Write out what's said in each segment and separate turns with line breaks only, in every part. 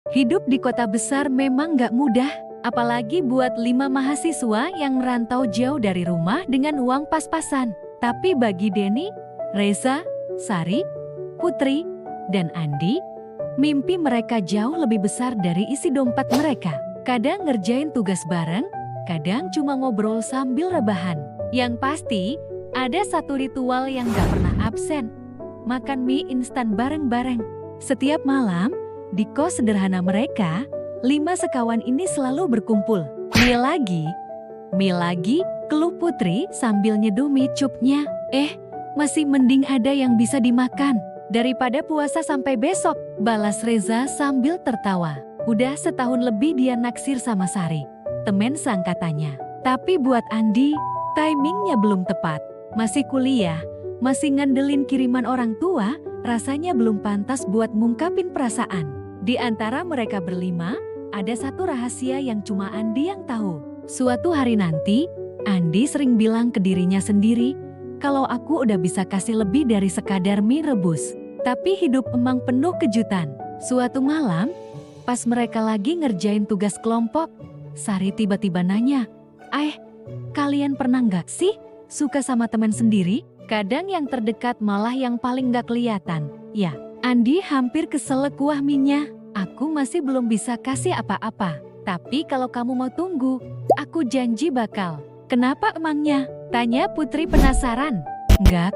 Hidup di kota besar memang gak mudah, apalagi buat 5 mahasiswa yang merantau jauh dari rumah dengan uang pas-pasan. Tapi bagi Denny, Reza, Sari, Putri, dan Andi, mimpi mereka jauh lebih besar dari isi dompet mereka. Kadang ngerjain tugas bareng, kadang cuma ngobrol sambil rebahan. Yang pasti, ada satu ritual yang gak pernah absen, makan mie instan bareng-bareng. Setiap malam, di kos sederhana mereka, 5 sekawan ini selalu berkumpul. Mie lagi, keluh Putri sambil nyeduh mie cupnya. Masih mending ada yang bisa dimakan daripada puasa sampai besok, balas Reza sambil tertawa. Udah setahun lebih dia naksir sama Sari, temen seangkatannya. Tapi buat Andi, timingnya belum tepat. Masih kuliah, masih ngandelin kiriman orang tua, rasanya belum pantas buat ngungkapin perasaan. Di antara mereka berlima, ada satu rahasia yang cuma Andi yang tahu. Suatu hari nanti, Andi sering bilang ke dirinya sendiri, kalau aku udah bisa kasih lebih dari sekadar mie rebus. Tapi hidup emang penuh kejutan. Suatu malam, pas mereka lagi ngerjain tugas kelompok, Sari tiba-tiba nanya, kalian pernah nggak sih suka sama teman sendiri? Kadang yang terdekat malah yang paling nggak kelihatan. Ya, Andi hampir keselak kuah mie-nya. Aku masih belum bisa kasih apa-apa. Tapi kalau kamu mau tunggu, aku janji bakal. Kenapa emangnya? Tanya Putri penasaran. Enggak,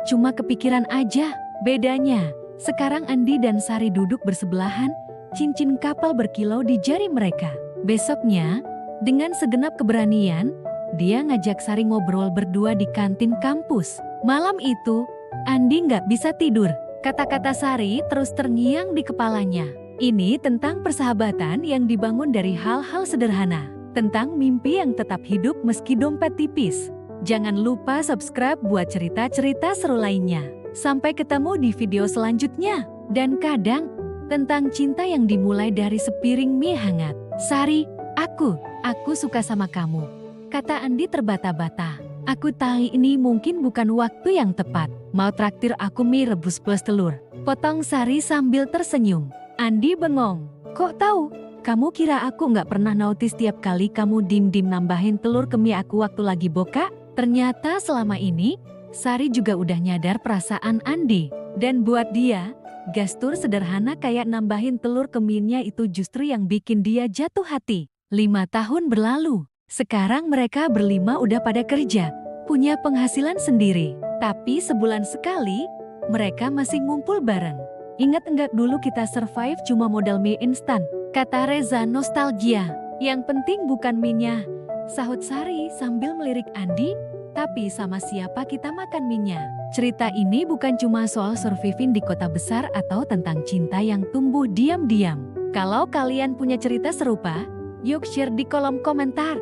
cuma kepikiran aja. Bedanya, sekarang Andi dan Sari duduk bersebelahan, cincin kapal berkilau di jari mereka. Besoknya, dengan segenap keberanian, dia ngajak Sari ngobrol berdua di kantin kampus. Malam itu, Andi nggak bisa tidur. Kata-kata Sari terus terngiang di kepalanya. Ini tentang persahabatan yang dibangun dari hal-hal sederhana. Tentang mimpi yang tetap hidup meski dompet tipis. Jangan lupa subscribe buat cerita-cerita seru lainnya. Sampai ketemu di video selanjutnya. Dan kadang, tentang cinta yang dimulai dari sepiring mie hangat. Sari, aku suka sama kamu. Kata Andi terbata-bata. Aku tahu ini mungkin bukan waktu yang tepat. Mau traktir aku mie rebus plus telur? Potong Sari sambil tersenyum. Andi bengong. Kok tahu? Kamu kira aku nggak pernah notice tiap kali kamu dim-dim nambahin telur ke mie aku waktu lagi boka? Ternyata selama ini, Sari juga udah nyadar perasaan Andi. Dan buat dia, gestur sederhana kayak nambahin telur ke mie-nya itu justru yang bikin dia jatuh hati. 5 tahun berlalu. Sekarang mereka berlima udah pada kerja, punya penghasilan sendiri. Tapi sebulan sekali, mereka masih ngumpul bareng. Ingat enggak dulu kita survive cuma modal mie instan? Kata Reza nostalgia. Yang penting bukan mie-nya, sahut Sari sambil melirik Andi. Tapi sama siapa kita makan mie-nya? Cerita ini bukan cuma soal surviving di kota besar atau tentang cinta yang tumbuh diam-diam. Kalau kalian punya cerita serupa, yuk share di kolom komentar.